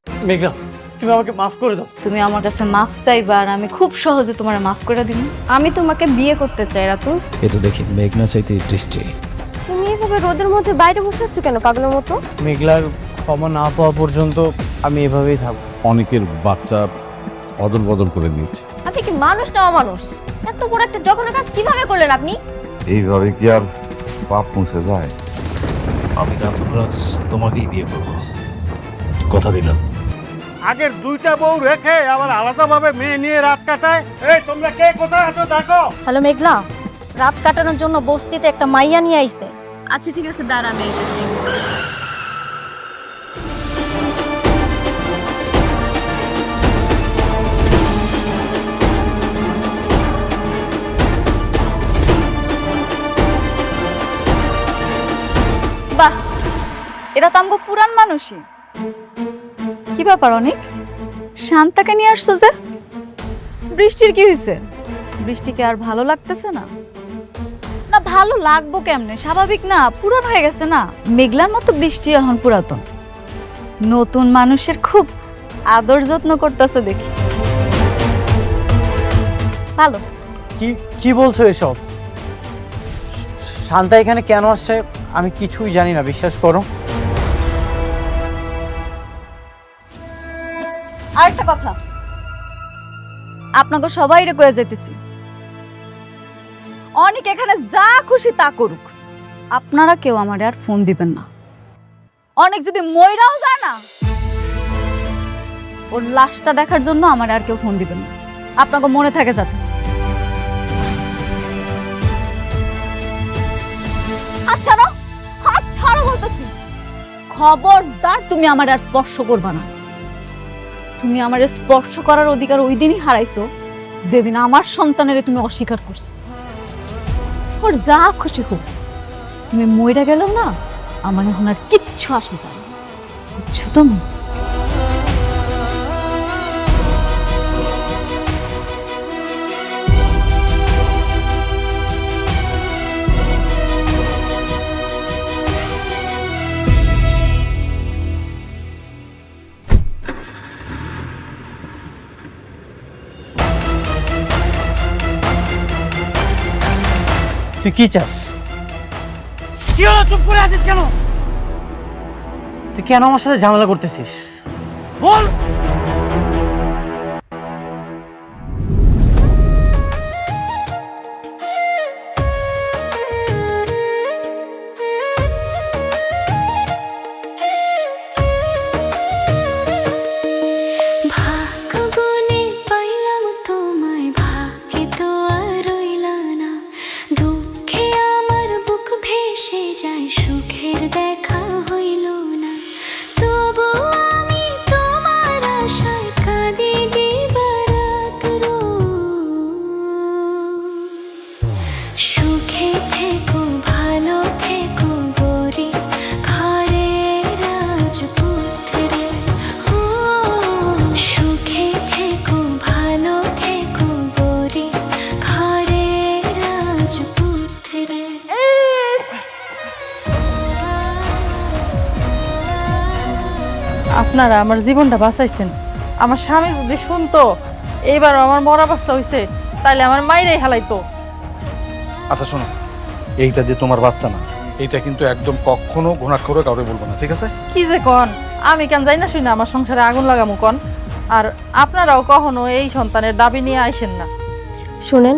মেঘলা, তুমি আমাকে মাফ করে দাও। তুমি আমার কাছে মাফ চাইবা আর আমি খুব সহজে তোমার মাফ করে দিব। আমি তোমাকে বিয়ে করতে চাই রাতুল। এ তো দেখি মেঘনা চাইতে বৃষ্টি। তুমি এভাবে রোদের মধ্যে বাইরে বসে আছো কেন পাগলের মতো? মেঘলার ক্ষমা না পাওয়া পর্যন্ত আমি এভাবেই থাকবো। অনেকের বাচ্চা অদল বদল করে নিয়েছে। আপনি কি মানুষ না অমানুষ? এত বড় একটা জঘন্য কাজ কিভাবে করলেন আপনি? এইভাবে কি আর পাপ মুছে যায়? আমি রাতুল রাজ তোমাকেই বিয়ে করব, কথা দিলাম। আগের দুইটা বউ রেখে আবার আলাদাভাবে মেয়ে নিয়ে রাত কাটায়। এই তোমরা কে কোথায় আছো দেখো। হ্যালো মেঘলা, রাত কাটানোর জন্য বস্তিতে একটা মাইয়া নিয়ে আইছে। আচ্ছা ঠিক আছে, দাঁড়া আমি আইতেছি। বাহ, এরা তো আমগো পুরান মানুষই। কি ব্যাপার অনেক শান্তাকে নিয়ে আসছো যে? বৃষ্টির কি হয়েছে? বৃষ্টিকে আর ভালো লাগতেছে না? না ভালো লাগবো কেমনে, স্বাভাবিক না, পুরান হয়ে গেছে না। মেঘলার মতো বৃষ্টি এখন পুরাতন। নতুন মানুষের খুব আদর যত্ন করতেছে দেখি। ভালো। কি কি বলছো এসব? শান্তা এখানে কেন আসছে আমি কিছুই জানি না, বিশ্বাস করো। আরেকটা কথা, আপনাকে সবাই রে কয়ে যেতেছি, অনেক এখানে যা খুশি তা করুক, আপনারা কেউ আমার আর ফোন দিবেন না। অনেক যদি মইরাও যায় না, ওর লাশটা দেখার জন্য আমার আর কেউ ফোন দিবেন না। আপনাকে মনে থাকে যাতে। আচ্ছা না, হাত ছাড়ো বলতেছি। খবরদার তুমি আমার আর স্পর্শ করবা না। তুমি আমার স্পর্শ করার অধিকার ওই দিনই হারাইছো যেদিন আমার সন্তানের তুমি অস্বীকার করছো। ওর যা খুশি হোক, তুমি মইরা গেলেও না আমার এখন আর কিচ্ছু আসে যায় না, বুঝছো তুমি? তুই কি চাস? কি হলো, চুপ করে আছিস কেন? তুই কেন আমার সাথে ঝামেলা করতেছিস বল। ভাগ্যবনে পাইলাম তোমায়, ভাগ্যে তো আর রইলা না। দুঃখে আমার বুক ভেসে যায়, সুখের দেখা হইল না। তবু আমি তোমার আশায় কাঁদি দিবারাত সুখে থেকো, ভালো থেকো গরি ঘরে রাজপুত্রে। ও সুখে থেকো, ভালো থেকো গরি ঘরে রাজপুত্রে। আপনারা আমার জীবনটা বাঁচাইছেন। আমার স্বামী যদি শুনতো এইবার আমার মরা অবস্থা হয়েছে, তাইলে আমার মাইরাই হালাইতো। আচ্ছা শোনো, এইটা যে তোমার বাচ্চা না, এইটা কিন্তু একদম কখনো ঘুণাক্ষরে কাউকে বলবো না, ঠিক আছে? কি যে কন, আমি কেন যাই না শুনে আমার সংসারে আগুন লাগামু কন? আর আপনারাও কখনো এই সন্তানের দাবি নিয়ে আইসেন না। শুনেন,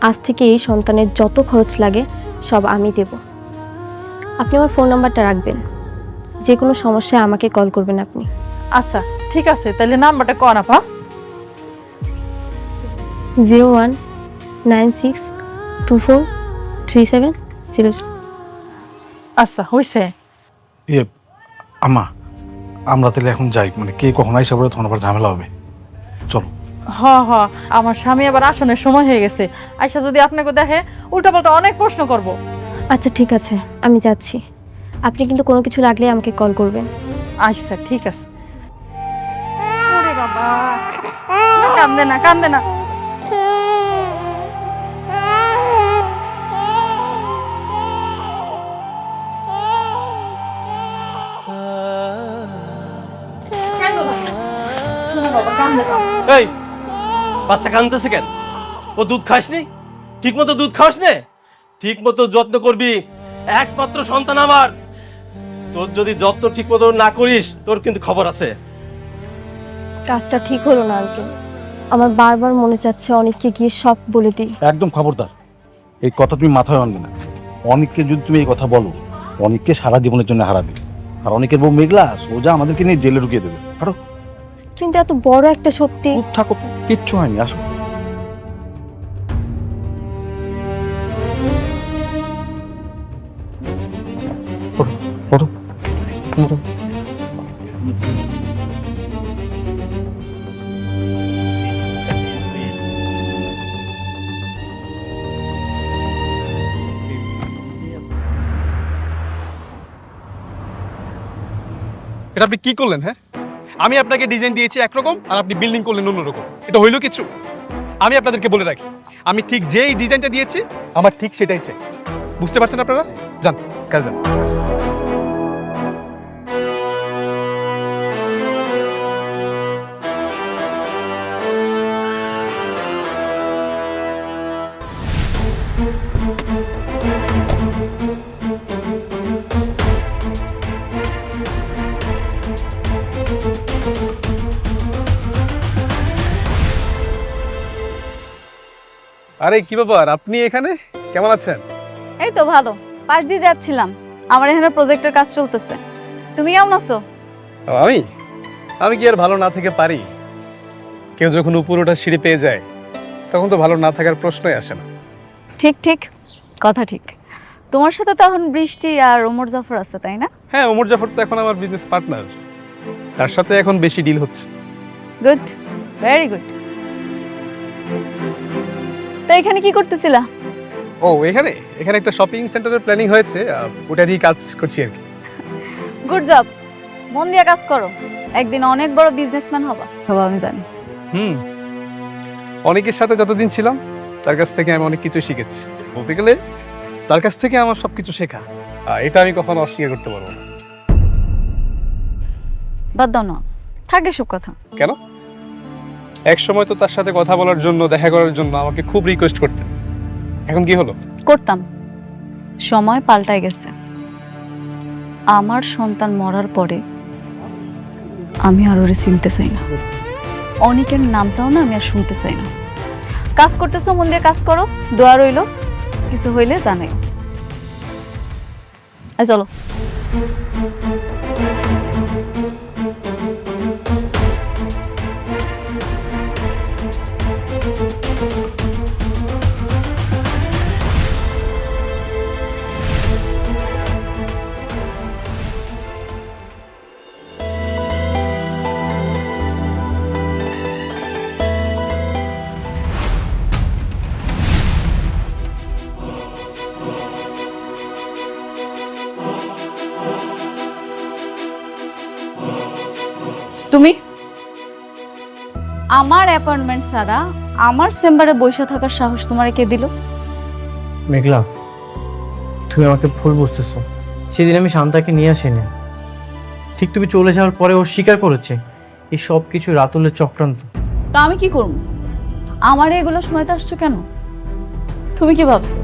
আজ থেকে এই সন্তানের যত খরচ লাগে সব আমি দেব। আপনি আমার ফোন নাম্বারটা রাখবেন, যে কোনো সমস্যায় আমাকে কল করবেন আপনি। আচ্ছা ঠিক আছে, তাহলে নাম্বারটা কন আপা। 0196243700। আচ্ছা হইছে। ইয়ে আম্মা, আমরা তাহলে এখন যাই, মানে কে কখন আইসা পড়ে তখন আবার ঝামেলা হবে। চলো। হ হ, আমার স্বামী আবার আসনের সময় হয়ে গেছে, আইসা যদি আপনাকে দেখে উল্টাপাল্টা অনেক প্রশ্ন করব। আচ্ছা ঠিক আছে, আমি যাচ্ছি। আপনি কিন্তু কোনো কিছু লাগলে আমাকে কল করবেন। আচ্ছা ঠিক আছে। ওরে বাবা, না, কান্দে না কান্দে না। কেন বাবা কান্দে না। এই বাচ্চা কাঁদতেছে কেন? ও দুধ খাসনি? ঠিক মতো দুধ খাস নে, ঠিক মতো যত্ন করবি। একমাত্র সন্তান আমার, তোর যদি যত্ন ঠিক মতো না করিস তোর কিন্তু খবর আছে। কাজটা ঠিক হলো না আঙ্কেল, আমার বারবার মনে চাচ্ছে অনেককে গিয়ে সব বলে দিই। একদম খবরদার, এই কথা তুমি মাথায় আনবে না। অনেককে যদি তুমি এই কথা বলো, অনেককে সারা জীবনের জন্য হারাবে। আর অনেকের বউ মেঘলা সোজা আমাদেরকে নিয়ে জেলে ঢুকিয়ে দেবে। আরো কিন্তু এত বড় একটা সত্যি। চুপ থাকো তো, কিচ্ছু হয়নি, আসো। ওঠো, ওঠো, ওঠো। এটা আপনি কি করলেন? হ্যাঁ, আমি আপনাকে ডিজাইন দিয়েছি একরকম আর আপনি বিল্ডিং করলেন অন্যরকম। এটা হইল কিছু? আমি আপনাদেরকে বলে রাখি, আমি ঠিক যেই ডিজাইনটা দিয়েছি আমার ঠিক সেটাই চাই। বুঝতে পারছেন আপনারা? যান কাজ যান। আরে কি ব্যাপার, আপনি এখানে কেমন আছেন? এই তো ভালো, পাশ দিয়ে যাচ্ছিলাম। আমার এখানে প্রজেক্টের কাজ চলতেছে। তুমি কেমন আছো? আমি আমি কি আর ভালো না থেকে পারি? কেউ যখন উপর ওঠার সিঁড়ি পেয়ে যায় তখন তো ভালো না থাকার প্রশ্নই আসে না। ঠিক ঠিক, কথা ঠিক। তোমার সাথে তো এখন বৃষ্টি আর ওমর জাফর আছে, তাই না? হ্যাঁ, ওমর জাফর তো এখন আমার বিজনেস পার্টনার, তার সাথে এখন বেশি ডিল হচ্ছে। Good, very good. তো এখানে কি করতেছিলা? ও এখানে এখানে একটা শপিং সেন্টারের প্ল্যানিং হয়েছে, ওটা দিয়ে কাজ করছি আর কি। গুড জব, মন দিয়ে কাজ করো, একদিন অনেক বড় বিজনেসম্যান হবা। হবা আমি জানি। অনেকের সাথে যতদিন ছিলাম তার কাছ থেকে আমি অনেক কিছু শিখেছি। বলতে গেলে তার কাছ থেকে আমার সবকিছু শেখা, এটা আমি কখনো অস্বীকার করতে পারবো না। বাদ দাও না, থাকে সব কথা। কেন? এক সময় তো তার সাথে কথা বলার জন্য, দেখা করার জন্য আমাকে খুব রিকোয়েস্ট করতেন। এখন কি হলো? করতাম, সময় পাল্টায় গেছে। আমার সন্তান মরার পরে আমি আর ওরে চিনতে চাই না, অনেকের নামটাও না আমি আর শুনতে চাই না। কাজ করতেছো, মন দিয়ে কাজ করো, দোয়া রইলো, কিছু হইলে জানাই। চলো। তুমি আমার অ্যাপয়েন্টমেন্ট ছাড়া আমার চেম্বারে বসে থাকার সাহস তোমার কে দিল? মেঘলা, তুমি আমাকে ভুল বুঝতেছো। সেদিন আমি শান্তাকে নিয়ে আসিনি। ঠিক তুমি চলে যাওয়ার পরে ও স্বীকার করেছে এই সব কিছু রাতুলের চক্রান্ত। তা আমি কি করব? আমার এগুলো সময়তে আসছো কেন? তুমি কি ভাবছো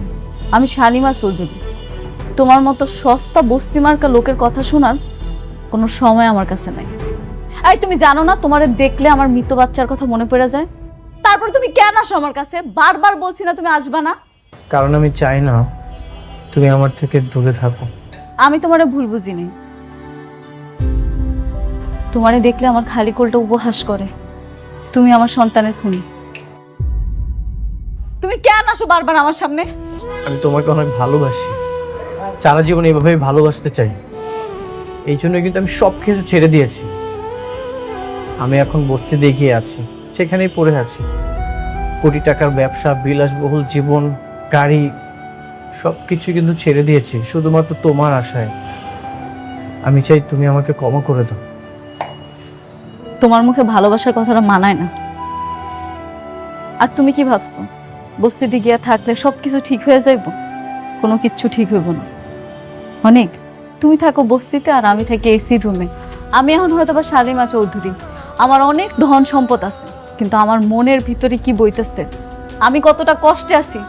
আমি শালিমা চৌধুরী? তোমার মতো সস্তা বস্তি মার্কা লোকের কথা শোনার কোনো সময় আমার কাছে নাই। এই তুমি জানো না, তোমারে দেখলে আমার মৃত বাচ্চার কথা মনে পড়ে যায়। তারপর তুমি কেন আসো আমার কাছে? বারবার বলছি না তুমি আসবা না? কারণ আমি চাই না তুমি আমার থেকে দূরে থাকো। আমি তোমারে ভুল বুঝিনি। তোমারে দেখলে আমার খালি কোলটা উপহাস করে। তুমি আমার সন্তানের খুনি। তুমি কেন আসো বারবার আমার সামনে? আমি তোমাকে অনেক ভালোবাসি, সারা জীবন এইভাবেই ভালোবাসতে চাই। এই জন্য কিন্তু আমি সব কিছু ছেড়ে দিয়েছি। আমি এখন বস্তি দেখিয়ে আছি, সেখানেই পড়ে আছি। কোটি টাকার ব্যবসা, বিলাসবহুল জীবন, গাড়ি, সব কিছু কিন্তু ছেড়ে দিয়েছি শুধুমাত্র তোমার আশায়। আমি চাই তুমি আমাকে ক্ষমা করে দাও। তোমার মুখে ভালোবাসার কথাটা মানায় না। আর তুমি কি ভাবছো বস্তিতে গিয়া থাকলে সবকিছু ঠিক হয়ে যাইব? কোনো কিচ্ছু ঠিক হইব না। অনেক তুমি থাকো বস্তিতে আর আমি থাকি এসি রুমে। আমি এখন হয়তো বা শালিমা চৌধুরী, আমার অনেক ধন সম্পদ আছে, কিন্তু আমার মনের ভিতরে কি বইতেছে, আমি কতটা কষ্টে আছি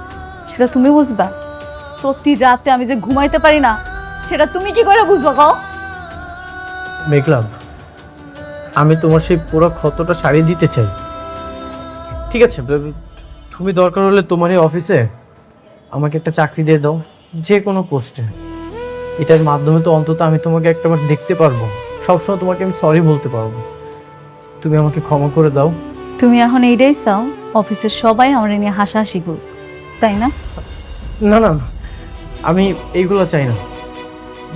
সেটা তুমি বুঝবা। প্রতি রাতে আমি যে ঘুমাইতে পারি না সেটা তুমি কি করে বুঝবা কও? মেঘলা, আমি তোমার সেই পুরো ক্ষতটা সারিয়ে দিতে চাই। ঠিক আছে, তুমি দরকার হলে তোমার এই অফিসে আমাকে একটা চাকরি দিয়ে দাও, যে কোনো পোস্টে। এটার মাধ্যমে তো অন্তত আমি তোমাকে একটাবার দেখতে পারবো, সবসময় তোমাকে আমি সরি বলতে পারবো। তুমি আমাকে ক্ষমা করে দাও। তুমি এখন এইটাই চাও অফিসের সবাই আমার নিয়ে হাসাহাসি করুক, তাই না? না না না, আমি এইগুলো চাই না।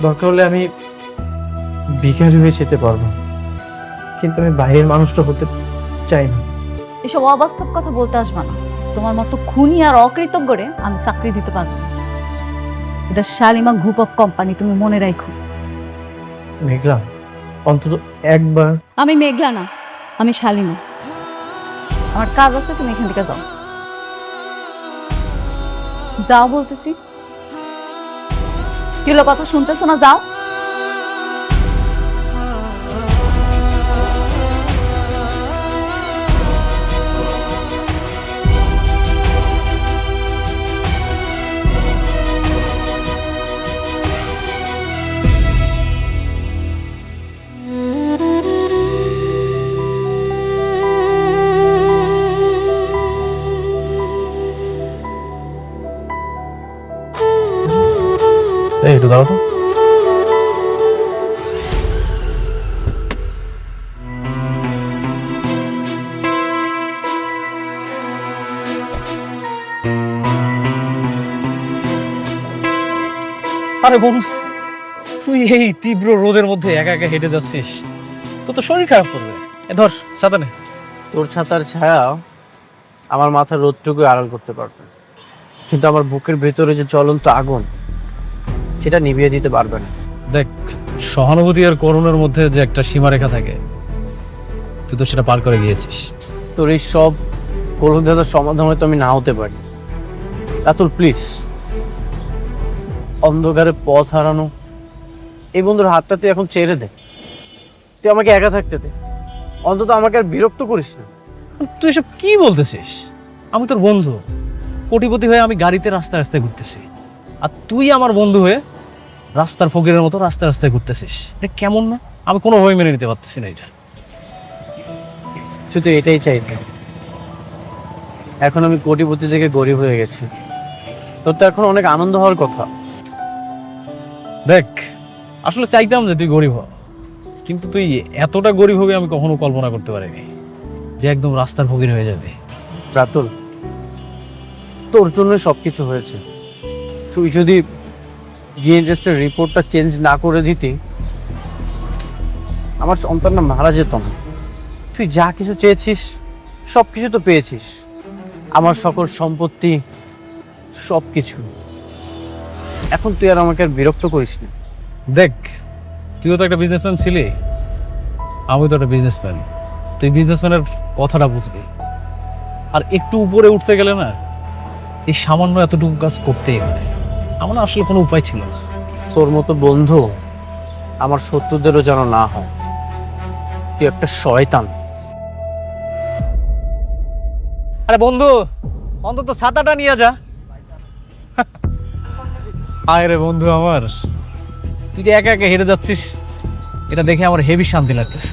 দরকার হলে আমি ভিখারি হয়ে যেতে পারবো, কিন্তু আমি বাইরের মানুষটা হতে চাই না। এসব অবাস্তব কথা বলতে আসবা না। তোমার মতো খুনি আর অকৃতজ্ঞরে আমি চাকরি দিতে পারবো না। এটা শালিমা গ্রুপ অফ কোম্পানি, তুমি মনে রাখো। মেঘলা, অন্তত একবার। আমি মেঘলা না, আমি শালিমা। আমার কাজ আছে, তুমি এখান থেকে যাও। যাও বলতেছি। কি হলো, কথা শুনতেছো না? যাও। এই একটু দাঁড়াও তো। আরে বন্ধু, তুই এই তীব্র রোদের মধ্যে একা একা হেঁটে যাচ্ছিস, তো তো শরীর খারাপ করবে। এ ধর ছাতা নে। তোর ছাতার ছায়া আমার মাথার রোদটুকু আড়াল করতে পারবে, কিন্তু আমার বুকের ভেতরে যে জ্বলন্ত আগুন, সেটা নিভিয়ে দিতে পারবে না। দেখ, সহানুভূতি আর করুণার মধ্যে যে একটা সীমারেখা থাকে, তুই তো সেটা পার করে গিয়েছিস। তোর এই সব কলঙ্কের সমাধান হয়তো আমি না হতে পারি। রাতুল প্লিজ, অন্ধকারে পথ হারানো এই বন্ধুর হাতটা তুই এখন ছেড়ে দে। তুই আমাকে একা থাকতে দে, অন্তত আমাকে আর বিরক্ত করিস না। তুই এসব কি বলতেছিস? আমি তোর বন্ধু, কোটিপতি হয়ে আমি গাড়িতে রাস্তায় রাস্তায় ঘুরতেছি, আর তুই আমার বন্ধু হয়ে রাস্তার ফকিরের মতো রাস্তায় রাস্তায় ঘুরতেছিস। এটা কেমন না? আমি কোনোভাবে মেনে নিতে পারতেছি না এটা। শুধু এটাই চাইতে। এখন আমি কোটিপতি থেকে গরিব হয়ে গেছি, তোর তো এখন অনেক আনন্দ হওয়ার কথা। দেখ, আসলে চাইতাম যে তুই গরিব হ, কিন্তু তুই এতটা গরিব হবে আমি কখনো কল্পনা করতে পারিনি, যে একদম রাস্তার ফকির হয়ে যাবে। রাতুল, তোর জন্য সবকিছু হয়েছে। তুই যদি জিএনএসের রিপোর্টটা চেঞ্জ না করে দিতি, আমার সন্তানটা মারা যেত না। তুই যা কিছু চেয়েছিস সব কিছু তো পেয়েছিস, আমার সকল সম্পত্তি, সব কিছু। এখন তুই আর আমাকে আর বিরক্ত করিস না। দেখ, তুইও তো একটা বিজনেসম্যান ছিলি, আমি তো একটা বিজনেসম্যান। তুই বিজনেসম্যানের কথাটা বুঝবি, আর একটু উপরে উঠতে গেলে না এই সামান্য এতটুকু কাজ করতেই হয়। আমার না আসলে কোনো উপায় ছিল না। তোর মতো বন্ধু আমার শত্রুদেরও যেন না হয়। তুই একটা শয়তান। আরে বন্ধু, অন্তত ছাতাটা নিয়ে যা। আয় রে বন্ধু আমার, তুই যে একা একা হেঁটে যাচ্ছিস, এটা দেখে আমার হেভি শান্তি লাগতেছে।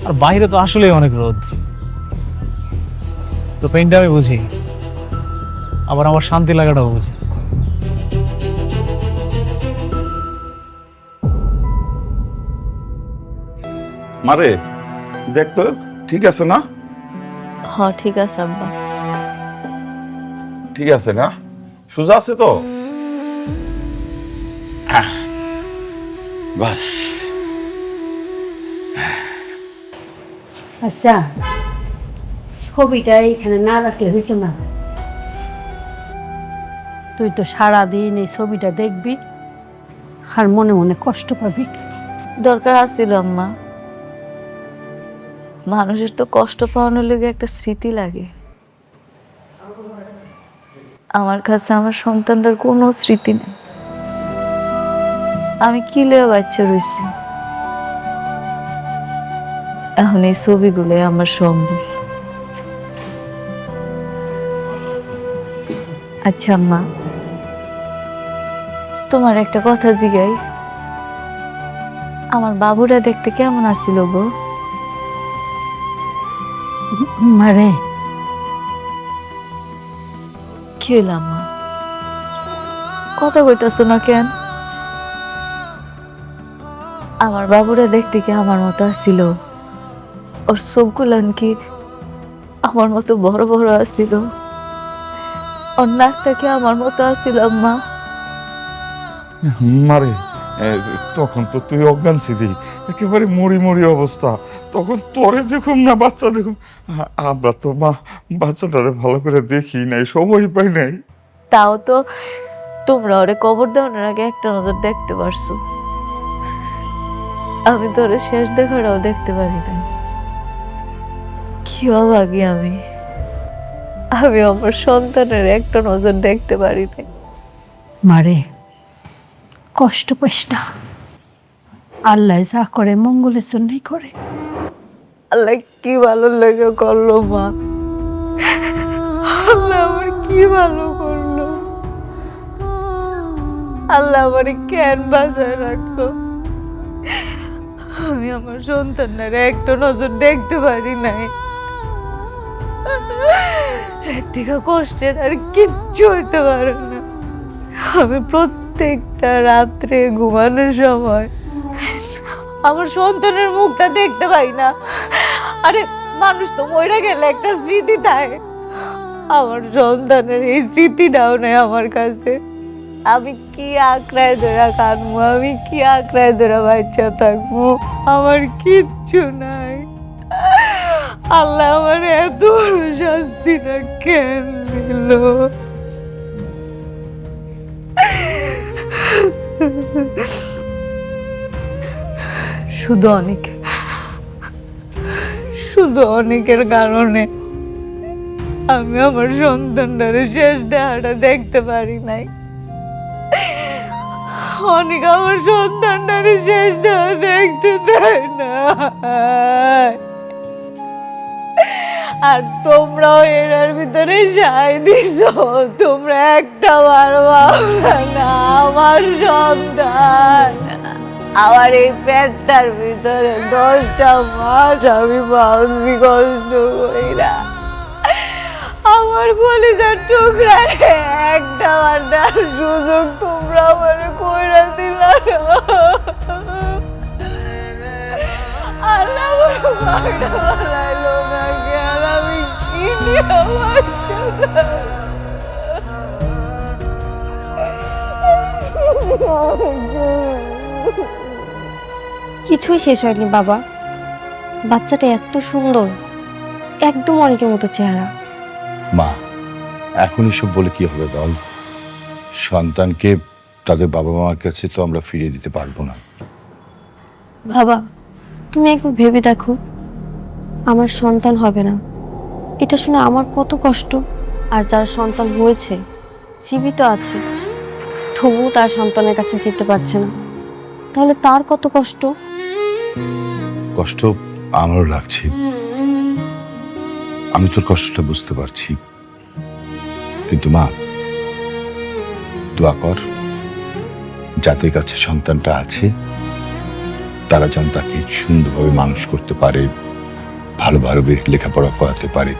আর বাইরে তো আসলেই অনেক রোদ। তো পেনটা আমি বুঝি, আবার আমার শান্তি লাগাটাও বুঝি। মারে দেখ তো, ঠিক আছে না? হ, ঠিক আছে আব্বা। ঠিক আছে না? সোজা আছে তো? বাস। আচ্ছা, ছবিটা এইখানে না রাখলে হইতো না। তুই তো সারাদিন এই ছবিটা দেখবি আর মনে মনে কষ্ট পাবি। দরকার আছিল আম্মা, মানুষের তো কষ্ট পাওয়ানোর লেগে একটা স্মৃতি লাগে। আমার কাছে আমার সন্তানটার কোনো স্মৃতি নেই। আমি কি লয়ে বাচ্চা রয়েছি, এখন এই ছবিগুলো আমার সম্বল। আচ্ছা আম্মা, তোমার একটা কথা জিগাই, আমার বাবুরা দেখতে কেমন আছিল গো? মারে, কি হইল আম্মা, কথা কইতাছো না কেন? আমার বাবুরা দেখতে কি আমার মতো আছিল? ওর চোখগুলান কি আমার মতো বড় বড় আছিল? ওর নাকটা কি আমার মতো আছিল আম্মা? মারে তখন তো তুই অজ্ঞান ছিলি, একেবারে মরি মরি অবস্থা। তখন তোরে দেখুম না বাচ্চা দেখুম, আমরা তো মা বাচ্চাটারে ভালো করে দেখি নাই, সময় পাই নাই। তাও তো তোমরা ওরে কবর দেওয়ার আগে একটা নজর দেখতে পারছো, আমি তো ওরে শেষ দেখাটাও দেখতে পারি না। কি অভাগী আমি, আমি আমার সন্তানের একটা নজর দেখতে পারি না। মারে, কষ্ট পাইস না। আল্লাহ যা করে মঙ্গলের জন্যই করে। আল্লাহ কি ভালো লেগে করলো মা, আল্লাহ আমার কি ভালো করলো, আল্লাহ আমার কেন বাঁচায় রাখলো? আমি আমার সন্তানের একটা নজর দেখতে পারি নাই। একদিকে কষ্টের আর কিচ্ছু হইতে পারে না। আমি প্রত্যেকটা রাত্রে ঘুমানোর সময় আমার সন্তানের মুখটা দেখতে পাই না। আরে মানুষ তো মরে গেলে একটা স্মৃতি থাকে, আমার সন্তানের এই স্মৃতিটাও নেই আমার কাছে। আমি কি আঁকড়ায় ধরা কাঁদবো, আমি কি আঁকড়ায় ধরা বাচ্চা থাকবো? আমার কিচ্ছু নাই। আল্লাহ আমার এত বড় শাস্তিটা কেন দিল? শুধু অনেকের কারণে আমি আমার সন্তানটারে শেষ দেখাটা দেখতে পারি নাই। অনেক আমার সন্তানটারে শেষ দেখা দেখতে দেয় না, আর তোমরাও এর ভিতরে সাই দিছ। তোমরা একটা বার ভাবলা না আমার সন্তান, আমার এই পেটটার ভিতরে 10টা মাস আমি বাঁচবি কষ্ট কইরা। আমার কলিজার টুকরা রে একটা বার দেওয়ার সুযোগ তোমরা আমার কইরা দিলা না। আল্লাহ আমার মাটা বানাইলো না কেন? আমি কি নিয়ে কিছুই শেষ হয়নি বাবা। বাচ্চাটা এত সুন্দর, একদম অনেকের মতো চেহারা। মা, এখন এসব বলে কি হবে বল? সন্তানকে তাদের বাবা মার কাছে তো আমরা ফিরিয়ে দিতে পারবো না। বাবা, তুমি একবার ভেবে দেখো, আমার সন্তান হবে না, এটা শুনে আমার কত কষ্ট। আর যার সন্তান হয়েছে, জীবিত আছে, তবুও তার সন্তানের কাছে যেতে পারছে না, তাহলে তার কত কষ্ট। কষ্ট আমারও লাগছে, আমি তোর কষ্টটা বুঝতে পারছি, কিন্তু মা দোয়া কর যাদের কাছে সন্তানটা আছে তারা যেন তাকে সুন্দরভাবে মানুষ করতে পারে, ভালোভাবে লেখাপড়া করাতে পারে।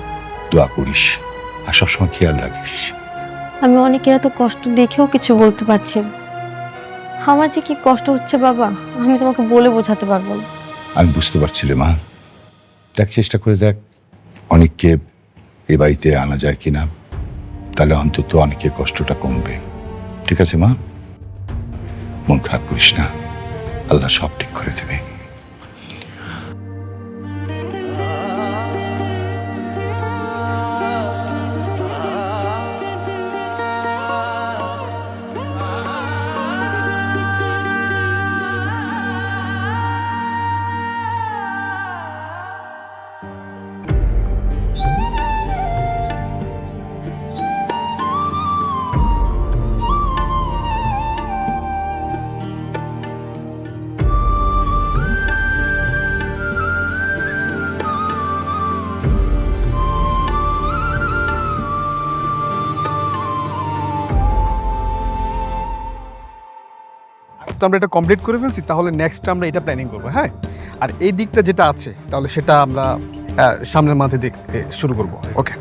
দোয়া করিস আর সবসময় খেয়াল রাখিস। আমি অনেকের এত কষ্ট দেখেও কিছু বলতে পারছি না। আমার যে কি কষ্ট হচ্ছে বাবা, আমি তোমাকে বলে বোঝাতে পারবো না। আমি বুঝতে পারছি রে মা, দেখ চেষ্টা করে দেখ অনেককে এ বাড়িতে আনা যায় কিনা, তাহলে অন্তত অনেকের কষ্টটা কমবে। ঠিক আছে মা, মন খারাপ করিস না, আল্লাহ সব ঠিক করে দেবে। যেহেতু আমরা এটা কমপ্লিট করে ফেলছি, তাহলে নেক্সট আমরা এটা প্ল্যানিং করবো, হ্যাঁ? আর এই দিকটা যেটা আছে, তাহলে সেটা আমরা সামনের মান্থে শুরু করবো। ওকে।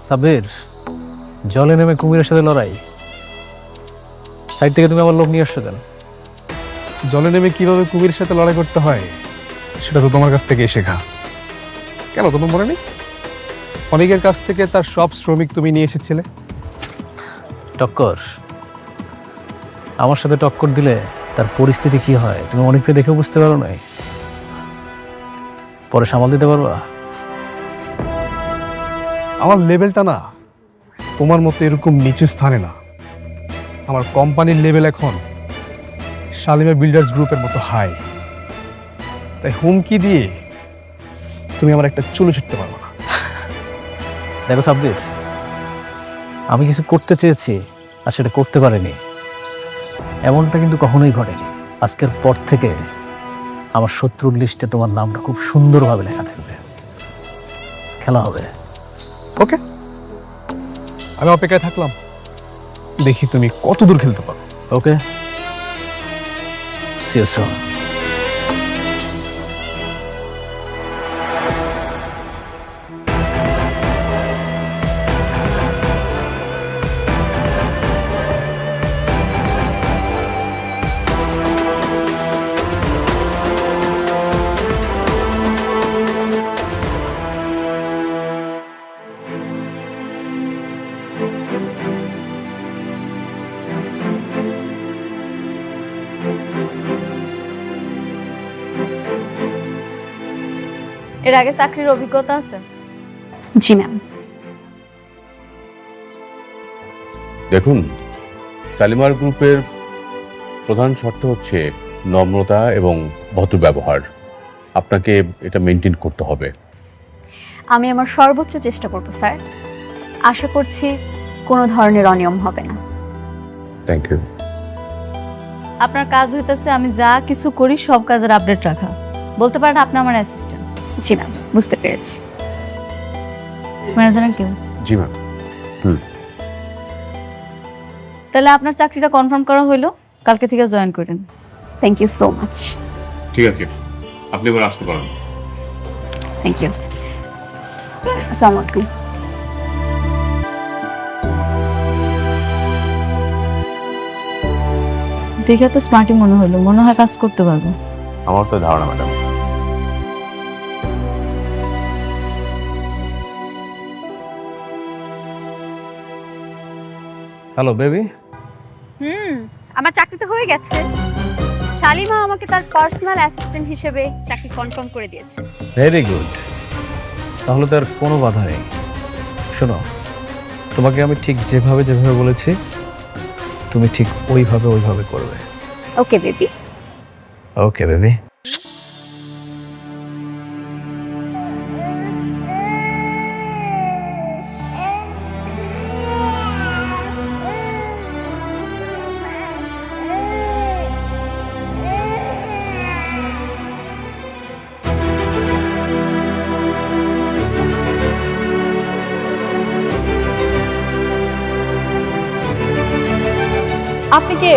সাবির, জলে নেমে কুমিরের সাথে লড়াই। সাইড থেকে তুমি আমার লোক নিয়ে আসছো কেন? জলে নেমে কিভাবে কুমিরের সাথে লড়াই করতে হয় সেটা তো তোমার কাছ থেকেই শেখা। কেন তোমার মনে নেই? অনেকের কাছ থেকে তার সব শ্রমিক তুমি নিয়ে এসেছিলে। টক্কর, আমার সাথে টক্কর দিলে তার পরিস্থিতি কি হয় তুমি অনেককে দেখে বুঝতে পারো নাই? পরে সামাল দিতে পারবা? আমার লেভেলটা না তোমার মতো এরকম নিচু স্থানে না। আমার কোম্পানির লেভেল এখন শালিমা বিল্ডার্স গ্রুপের মতো হাই। তাই হুমকি দিয়ে তুমি আমার একটা চুলো ছিটতে পারবো না। দেখো সাব্বির, আমি কিছু করতে চেয়েছি আর সেটা করতে পারিনি, এমনটা কিন্তু কখনোই ঘটেনি। আজকের পর থেকে আমার শত্রুর লিস্টে তোমার নামটা খুব সুন্দরভাবে লেখা থাকবে। খেলা হবে। ওকে, আমি অপেক্ষায় থাকলাম, দেখি তুমি কত দূর খেলতে পারো। ওকে, সি ইউ সুন। এর আগে চাকরির অভিজ্ঞতা আছে? জি ম্যাম। দেখুন, শালিমার গ্রুপের প্রধান শর্ত হচ্ছে নম্রতা এবং ভদ্র ব্যবহার। আপনাকে এটা মেনটেন করতে হবে। আমি আমার সর্বোচ্চ চেষ্টা করব স্যার। আশা করছি কোনো ধরনের অনিয়ম হবে না। Thank you. আপনার কাজ হইতেছে আমি যা কিছু করি সব কাজের আপডেট রাখা। বলতে পারেন আপনি আমার অ্যাসিস্ট্যান্ট। জি ম্যাম, বুঝতে পেরেছি। ম্যানেজার কেউ? জি ম্যাম। তাহলে আপনার চাকরিটা কনফার্ম করা হইলো, কালকে থেকে জয়েন করেন। Thank you so much. ঠিক আছে, আপনি এবার আসতে পারেন। Thank you. আসসালামু আলাইকুম। দেখে তো স্মার্টই মনে হলো, মনে হয় কাজ করতে পারবো। আমার তো ধারণা ম্যাডাম। Hello baby. আমার চাকরি তো হয়ে গেছে। শালিমা আমাকে তার পার্সোনাল অ্যাসিস্ট্যান্ট হিসেবে চাকরি কনফার্ম করে দিয়েছে। ভেরি গুড, তাহলে তো আর কোনো বাধা নেই। শোনো, তোমাকে আমি ঠিক যেভাবে যেভাবে বলেছি তুমি ঠিক ওইভাবে করবে। Okay baby. Okay baby. আপনি কে?